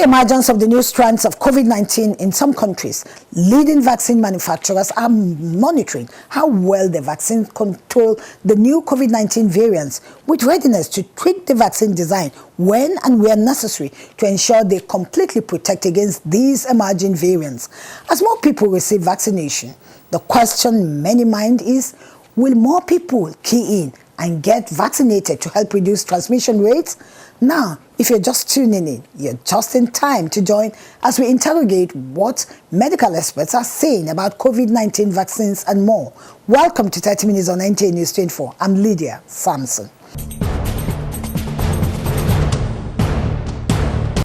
emergence of the new strands of COVID-19 in some countries, leading vaccine manufacturers are monitoring how well the vaccines control the new COVID-19 variants with readiness to tweak the vaccine design when and where necessary to ensure they completely protect against these emerging variants. As more people receive vaccination, the question many mind is, will more people key in and get vaccinated to help reduce transmission rates? Now, if you're just tuning in, you're just in time to join as we interrogate what medical experts are saying about COVID-19 vaccines and more. Welcome to 30 Minutes on NTA News 24. I'm Lydia Samson.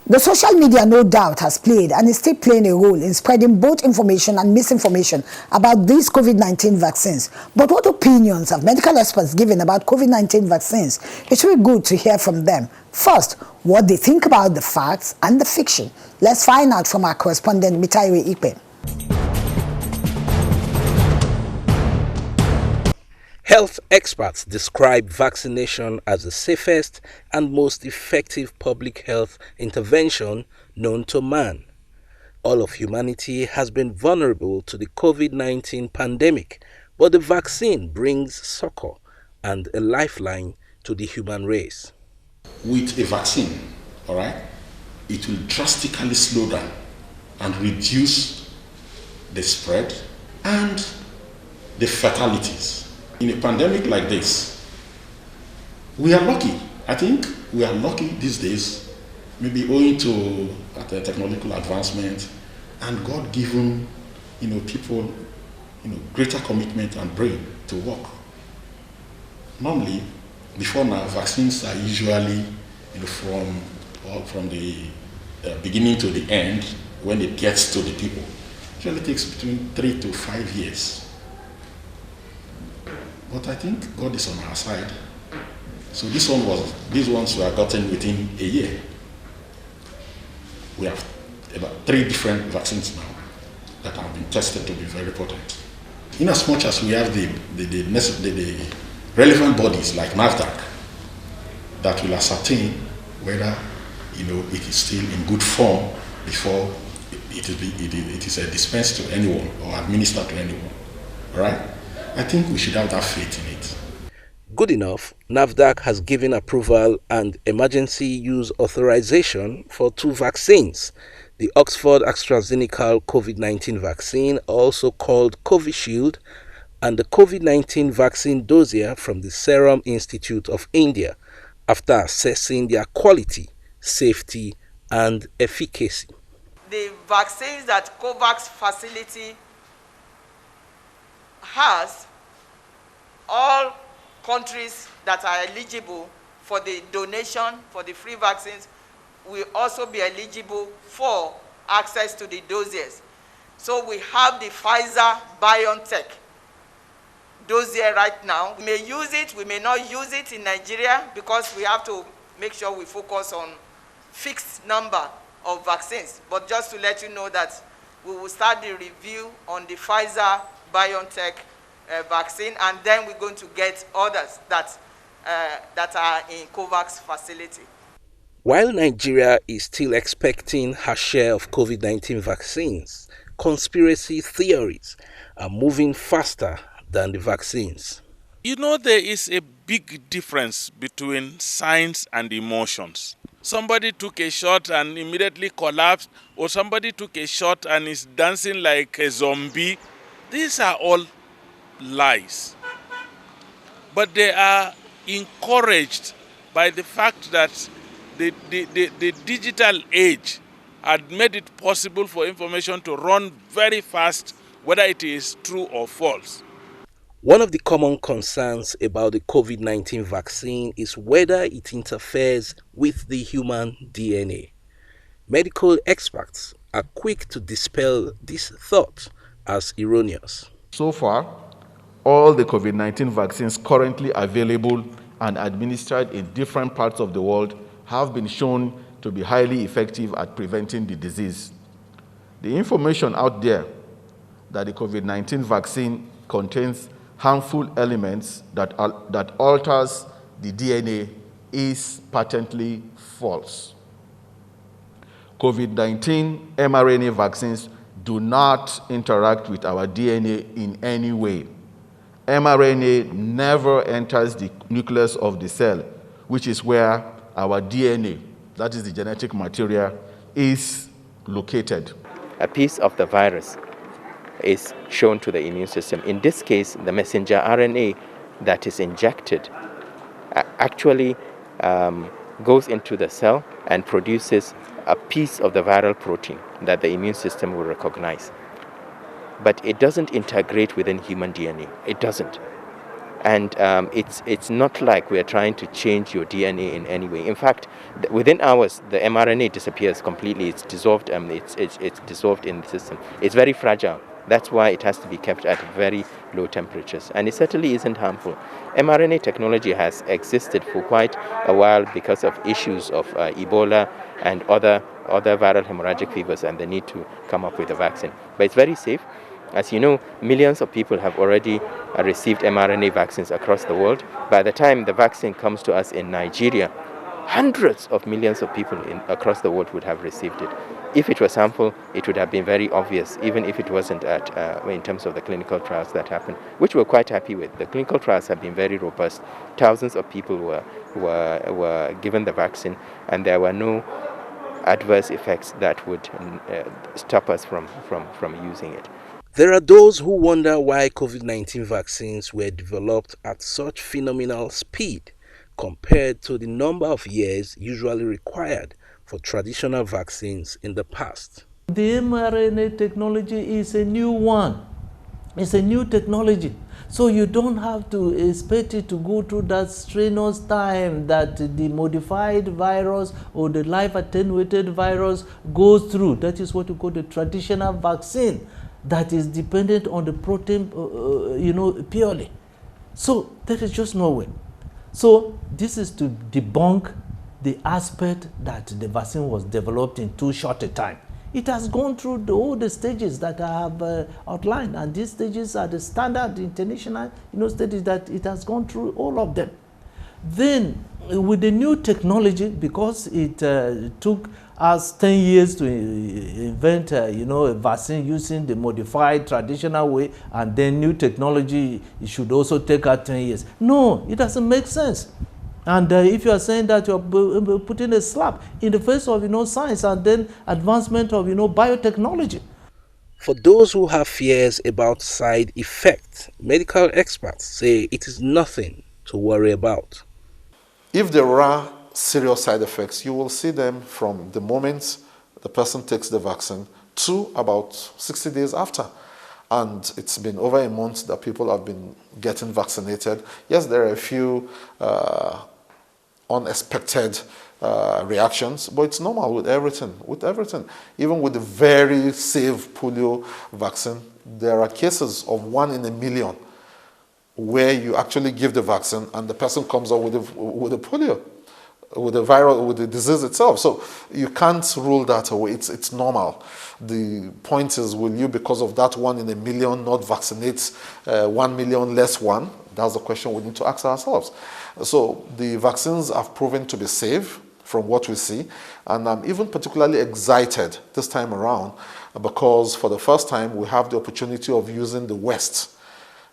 The social media, no doubt, has played and is still playing a role in spreading both information and misinformation about these COVID-19 vaccines. But what opinions have medical experts given about COVID-19 vaccines? It's really good to hear from them. First, what they think about the facts and the fiction. Let's find out from our correspondent, Mitairi Ipe. Health experts describe vaccination as the safest and most effective public health intervention known to man. All of humanity has been vulnerable to the COVID-19 pandemic, but the vaccine brings succor and a lifeline to the human race. With a vaccine, all right, it will drastically slow down and reduce the spread and the fatalities. In a pandemic like this, we are lucky. I think we are lucky these days, maybe owing to the technological advancement and God-given, people, greater commitment and brain to work. Normally, before now, vaccines are usually, from the beginning to the end, when it gets to the people. It usually takes between 3 to 5 years. But I think God is on our side. So these ones were gotten within a year. We have about 3 different vaccines now that have been tested to be very potent. In as much as we have the relevant bodies like NAFDAC that will ascertain whether it is still in good form before it is dispensed to anyone or administered to anyone. All right? I think we should have that faith in it. Good enough, NAFDAC has given approval and emergency use authorization for 2 vaccines. The Oxford AstraZeneca COVID-19 vaccine, also called Covishield, and the COVID-19 vaccine dossier from the Serum Institute of India, after assessing their quality, safety, and efficacy. The vaccines that COVAX facility has, all countries that are eligible for the donation for the free vaccines will also be eligible for access to the dossiers. So we have the Pfizer-BioNTech dossier right now. We may use it, we may not use it in Nigeria because we have to make sure we focus on fixed number of vaccines. But just to let you know that we will start the review on the Pfizer-BioNTech vaccine, and then we're going to get others that are in COVAX facility. While Nigeria is still expecting her share of COVID-19 vaccines, conspiracy theories are moving faster than the vaccines. There is a big difference between science and emotions. Somebody took a shot and immediately collapsed, or somebody took a shot and is dancing like a zombie. These are all lies. But they are encouraged by the fact that the digital age had made it possible for information to run very fast, whether it is true or false. One of the common concerns about the COVID-19 vaccine is whether it interferes with the human DNA. Medical experts are quick to dispel this thought as erroneous. So far, all the COVID-19 vaccines currently available and administered in different parts of the world have been shown to be highly effective at preventing the disease. The information out there that the COVID-19 vaccine contains harmful elements that alters the DNA is patently false. COVID-19 mRNA vaccines do not interact with our DNA in any way. mRNA never enters the nucleus of the cell, which is where our DNA, that is the genetic material, is located. A piece of the virus is shown to the immune system. In this case, the messenger RNA that is injected actually goes into the cell and produces a piece of the viral protein that the immune system will recognize. But it doesn't integrate within human DNA. It doesn't. And it's not like we're trying to change your DNA in any way. In fact, within hours, the mRNA disappears completely. It's dissolved. It's dissolved in the system. It's very fragile. That's why it has to be kept at very low temperatures. And it certainly isn't harmful. mRNA technology has existed for quite a while because of issues of Ebola and other viral hemorrhagic fevers and the need to come up with a vaccine. But it's very safe. As you know, millions of people have already received mRNA vaccines across the world. By the time the vaccine comes to us in Nigeria, hundreds of millions of people across the world would have received it. If it was harmful, it would have been very obvious, even if it wasn't in terms of the clinical trials that happened, which we're quite happy with. The clinical trials have been very robust. Thousands of people were given the vaccine, and there were no adverse effects that would stop us from using it. There are those who wonder why COVID-19 vaccines were developed at such phenomenal speed compared to the number of years usually required for traditional vaccines in the past. The mRNA technology is a new one. It's a new technology. So you don't have to expect it to go through that strenuous time that the modified virus or the live attenuated virus goes through. That is what you call the traditional vaccine that is dependent on the protein, purely. So there is just no way. So this is to debunk the aspect that the vaccine was developed in too short a time. It has gone through all the stages that I have outlined, and these stages are the standard international stages that it has gone through all of them. Then with the new technology, because it took us 10 years to invent a vaccine using the modified traditional way, and then new technology, it should also take us 10 years. No, it doesn't make sense. And if you are saying that you are putting a slap in the face of science and then advancement of biotechnology. For those who have fears about side effects, medical experts say it is nothing to worry about. If there are serious side effects, you will see them from the moment the person takes the vaccine to about 60 days after. And it's been over a month that people have been getting vaccinated. Yes, there are a few unexpected reactions, but it's normal with everything. Even with the very safe polio vaccine, there are cases of 1 in a million where you actually give the vaccine and the person comes up with a polio, with the viral, with the disease itself. So you can't rule that away. It's normal. The point is, will you, because of that 1 in a million, not vaccinate 1 million less one? That's the question we need to ask ourselves. So the vaccines have proven to be safe from what we see, and I'm even particularly excited this time around because for the first time we have the opportunity of using the West,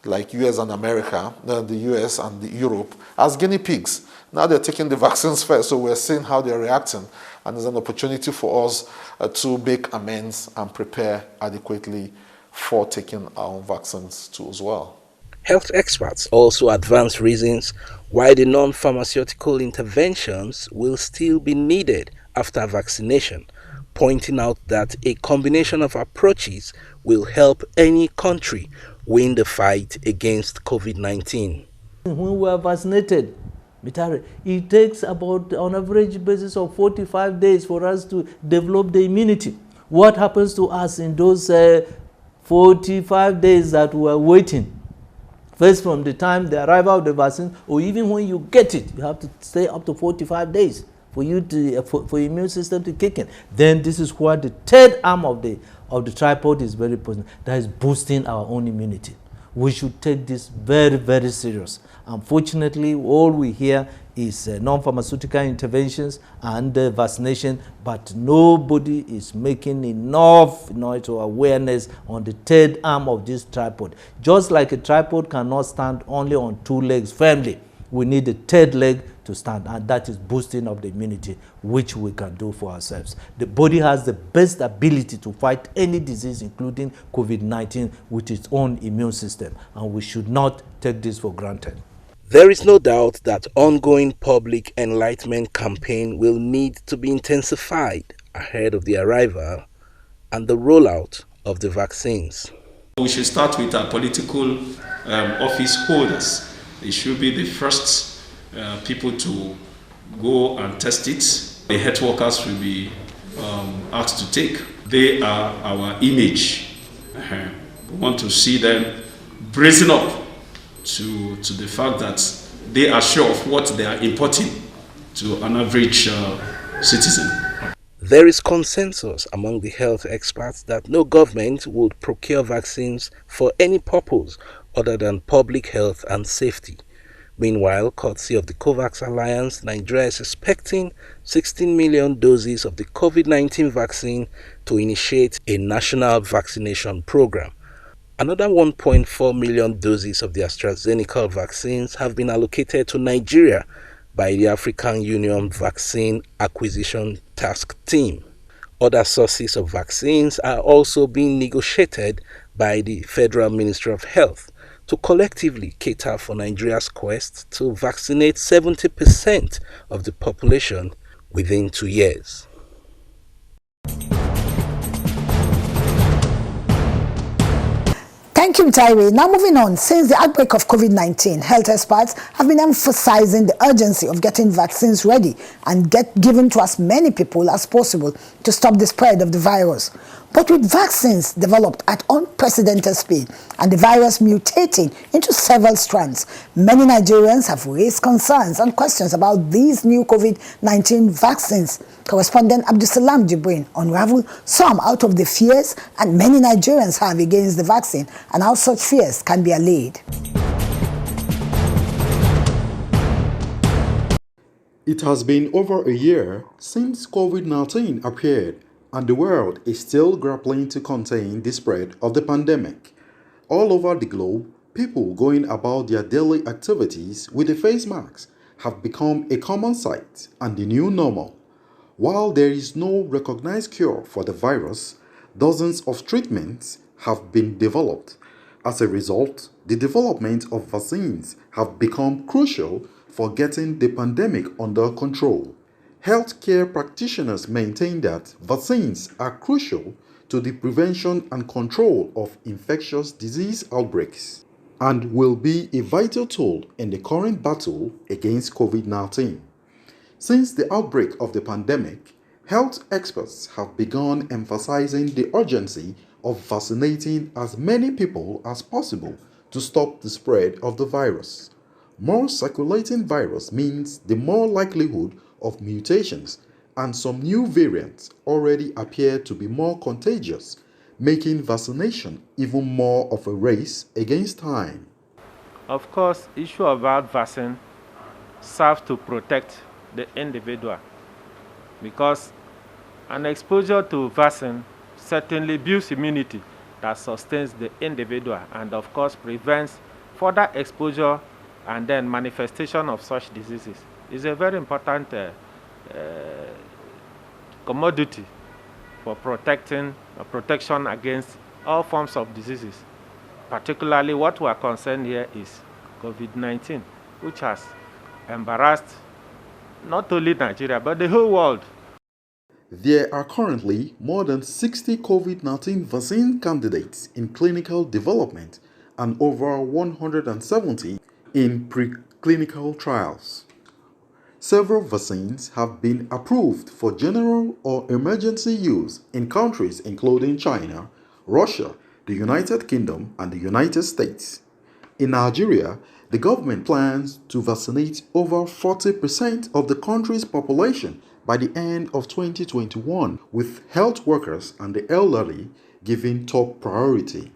like US and America, the US and Europe, as guinea pigs. Now they're taking the vaccines first, so we're seeing how they're reacting, and there's an opportunity for us to make amends and prepare adequately for taking our vaccines too as well. Health experts also advance reasons why the non-pharmaceutical interventions will still be needed after vaccination, pointing out that a combination of approaches will help any country win the fight against COVID-19. When we are vaccinated, it takes about, on average basis of 45 days for us to develop the immunity. What happens to us in those 45 days that we are waiting? First, from the time the arrival of the vaccine, or even when you get it, you have to stay up to 45 days for you to for your immune system to kick in. Then this is where the third arm of the tripod is very important. That is boosting our own immunity. We should take this very, very serious. Unfortunately, all we hear is non-pharmaceutical interventions and vaccination, but nobody is making enough noise or awareness on the third arm of this tripod. Just like a tripod cannot stand only on two legs firmly, we need a third leg to stand, and that is boosting up the immunity, which we can do for ourselves. The body has the best ability to fight any disease, including COVID-19, with its own immune system, and we should not take this for granted. There is no doubt that ongoing public enlightenment campaign will need to be intensified ahead of the arrival and the rollout of the vaccines. We should start with our political office holders. They should be the first people to go and test it. The health workers will be asked to take. They are our image. We want to see them brazen up to the fact that they are sure of what they are importing to an average citizen. There is consensus among the health experts that no government would procure vaccines for any purpose other than public health and safety. Meanwhile, courtesy of the COVAX Alliance, Nigeria is expecting 16 million doses of the COVID-19 vaccine to initiate a national vaccination program. Another 1.4 million doses of the AstraZeneca vaccines have been allocated to Nigeria by the African Union Vaccine Acquisition Task Team. Other sources of vaccines are also being negotiated by the Federal Ministry of Health to collectively cater for Nigeria's quest to vaccinate 70% of the population within 2 years. Thank you, Tyree. Now moving on, since the outbreak of COVID-19, health experts have been emphasizing the urgency of getting vaccines ready and given to as many people as possible to stop the spread of the virus. But with vaccines developed at unprecedented speed and the virus mutating into several strands, many Nigerians have raised concerns and questions about these new COVID-19 vaccines. Correspondent Abdusalam Jibrin unraveled some out of the fears and many Nigerians have against the vaccine and how such fears can be allayed. It has been over a year since COVID-19 appeared, and the world is still grappling to contain the spread of the pandemic. All over the globe, people going about their daily activities with a face mask have become a common sight and the new normal. While there is no recognized cure for the virus, dozens of treatments have been developed. As a result, the development of vaccines have become crucial for getting the pandemic under control. Healthcare practitioners maintain that vaccines are crucial to the prevention and control of infectious disease outbreaks and will be a vital tool in the current battle against COVID-19. Since the outbreak of the pandemic, health experts have begun emphasizing the urgency of vaccinating as many people as possible to stop the spread of the virus. More circulating virus means the more likelihood of mutations, and some new variants already appear to be more contagious, making vaccination even more of a race against time. Of course, issue about vaccine serves to protect the individual, because an exposure to vaccine certainly builds immunity that sustains the individual and of course prevents further exposure and then manifestation of such diseases. Is a very important commodity for protection against all forms of diseases. Particularly what we are concerned here is COVID-19, which has embarrassed not only Nigeria but the whole world. There are currently more than 60 COVID-19 vaccine candidates in clinical development and over 170 in preclinical trials. Several vaccines have been approved for general or emergency use in countries including China, Russia, the United Kingdom, and the United States. In Nigeria, the government plans to vaccinate over 40% of the country's population by the end of 2021, with health workers and the elderly given top priority.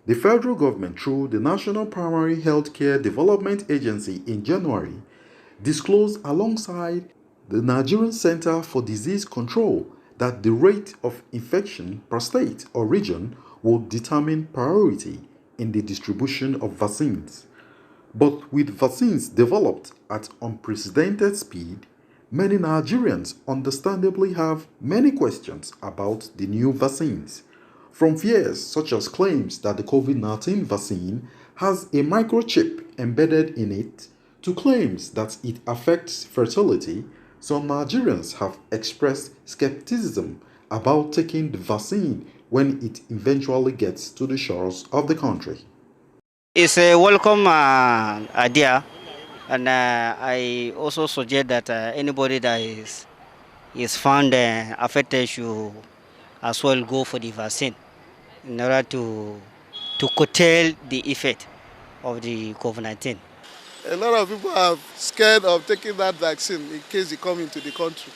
The federal government, through the National Primary Healthcare Development Agency in January, disclosed alongside the Nigerian Center for Disease Control that the rate of infection per state or region will determine priority in the distribution of vaccines. But with vaccines developed at unprecedented speed, many Nigerians understandably have many questions about the new vaccines. From fears such as claims that the COVID-19 vaccine has a microchip embedded in it, to claims that it affects fertility, some Nigerians have expressed skepticism about taking the vaccine when it eventually gets to the shores of the country. It's a welcome idea, and I also suggest that anybody that is found affected should as well go for the vaccine in order to curtail the effect of the COVID-19. A lot of people are scared of taking that vaccine in case they come into the country.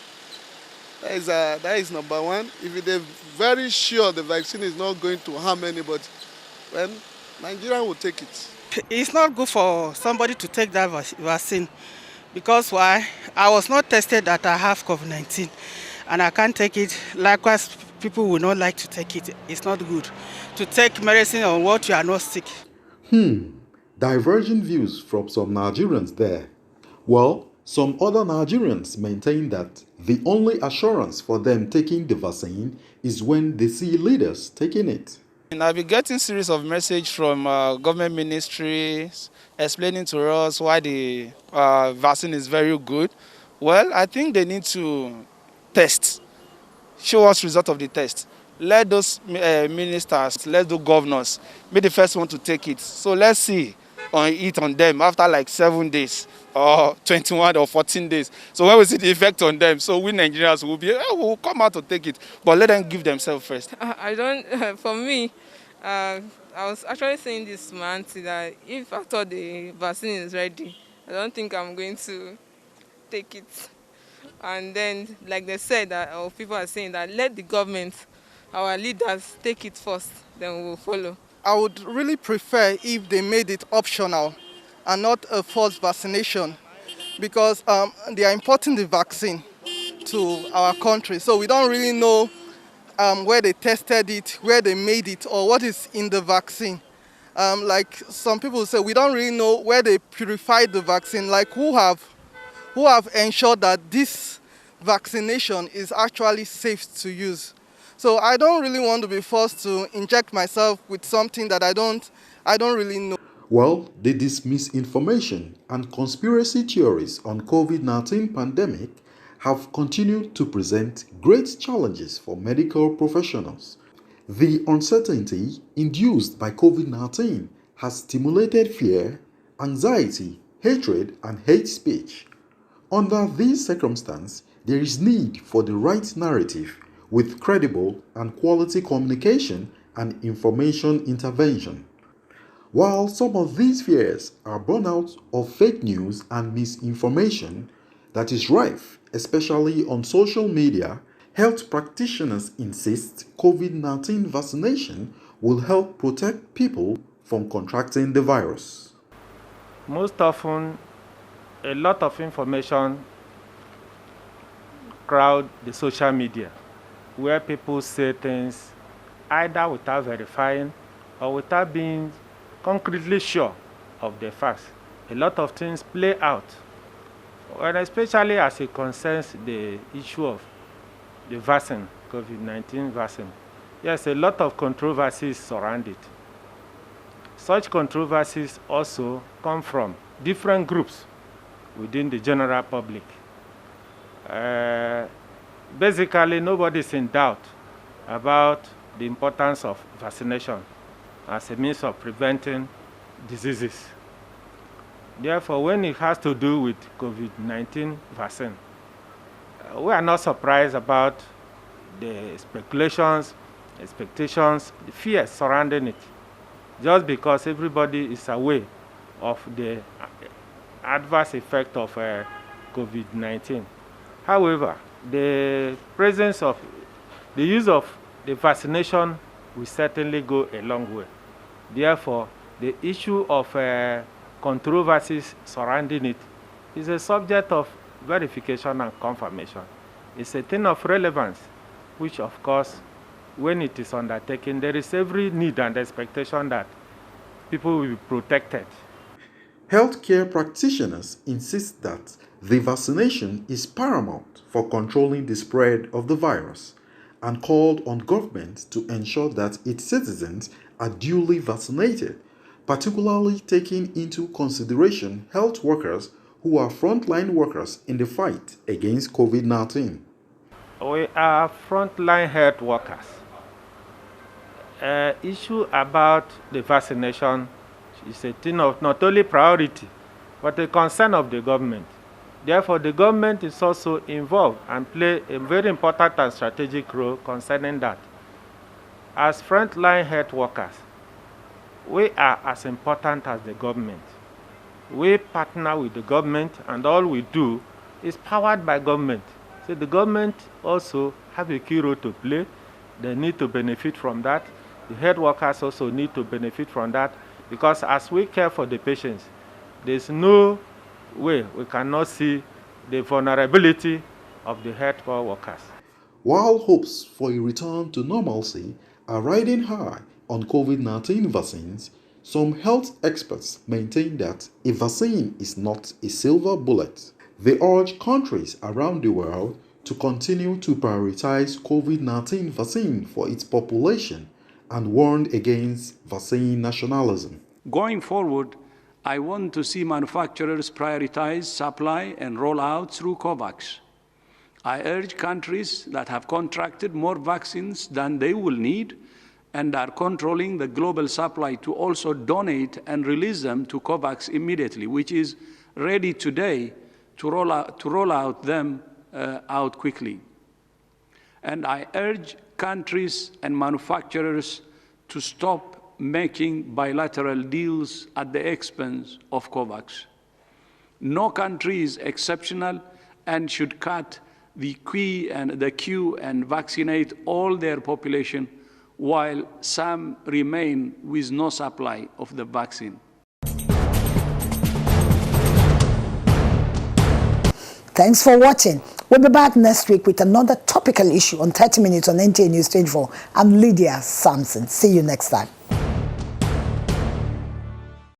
That is number one. If they're very sure the vaccine is not going to harm anybody, then Nigeria will take it. It's not good for somebody to take that vaccine because why? I was not tested that I have COVID-19 and I can't take it. Likewise, people will not like to take it. It's not good to take medicine on what you are not sick. Divergent views from some Nigerians there. Well, some other Nigerians maintain that the only assurance for them taking the vaccine is when they see leaders taking it. And I've been getting series of messages from government ministries explaining to us why the vaccine is very good. Well, I think they need to test, show us result of the test. Let those ministers, let those governors be the first one to take it. So let's see on them after like 7 days or 21 or 14 days. So when we see the effect on them, so we Nigerians will come out to take it, but let them give themselves first. I don't, for me, I was actually saying this month that if after the vaccine is ready, I don't think I'm going to take it. And then, like they said, or people are saying that let the government, our leaders, take it first, then we'll follow. I would really prefer if they made it optional and not a forced vaccination, because they are importing the vaccine to our country. So we don't really know where they tested it, where they made it, or what is in the vaccine. Like some people say, we don't really know where they purified the vaccine, like who have ensured that this vaccination is actually safe to use. So I don't really want to be forced to inject myself with something that I don't really know. Well, the misinformation and conspiracy theories on COVID-19 pandemic have continued to present great challenges for medical professionals. The uncertainty induced by COVID-19 has stimulated fear, anxiety, hatred, and hate speech. Under these circumstances, there is need for the right narrative with credible and quality communication and information intervention. While some of these fears are born out of fake news and misinformation that is rife, especially on social media, health practitioners insist COVID-19 vaccination will help protect people from contracting the virus. Most often, a lot of information crowd the social media, where people say things either without verifying or without being concretely sure of the facts. A lot of things play out, and especially as it concerns the issue of the vaccine, COVID-19 vaccine. Yes, a lot of controversies surround it. Such controversies also come from different groups within the general public. Basically, nobody is in doubt about the importance of vaccination as a means of preventing diseases. Therefore, when it has to do with COVID-19 vaccine, we are not surprised about the speculations, expectations, the fears surrounding it, just because everybody is aware of the adverse effect of COVID-19. However, the use of the vaccination will certainly go a long way. Therefore, the issue of controversies surrounding it is a subject of verification and confirmation. It's a thing of relevance, which of course, when it is undertaken, there is every need and expectation that people will be protected. Healthcare practitioners insist that the vaccination is paramount for controlling the spread of the virus and called on government to ensure that its citizens are duly vaccinated, particularly taking into consideration health workers who are frontline workers in the fight against COVID-19. We are frontline health workers. Issue about the vaccination is a thing of not only priority, but a concern of the government. Therefore, the government is also involved and play a very important and strategic role concerning that. As frontline health workers, we are as important as the government. We partner with the government, and all we do is powered by government. So the government also have a key role to play. They need to benefit from that. The health workers also need to benefit from that, because as we care for the patients, there's no way we cannot see the vulnerability of the healthcare workers. While hopes for a return to normalcy are riding high on COVID-19 vaccines, some health experts maintain that a vaccine is not a silver bullet. They urge countries around the world to continue to prioritize COVID-19 vaccine for its population and warned against vaccine nationalism. Going forward, I want to see manufacturers prioritize supply and roll out through COVAX. I urge countries that have contracted more vaccines than they will need and are controlling the global supply to also donate and release them to COVAX immediately, which is ready today to roll out them out quickly. And I urge countries and manufacturers to stop making bilateral deals at the expense of COVAX. No country is exceptional and should cut the queue and vaccinate all their population while some remain with no supply of the vaccine. Thanks for watching. We'll be back next week with another topical issue on 30 Minutes on NTA News 24. I'm Lydia Sampson. See you next time.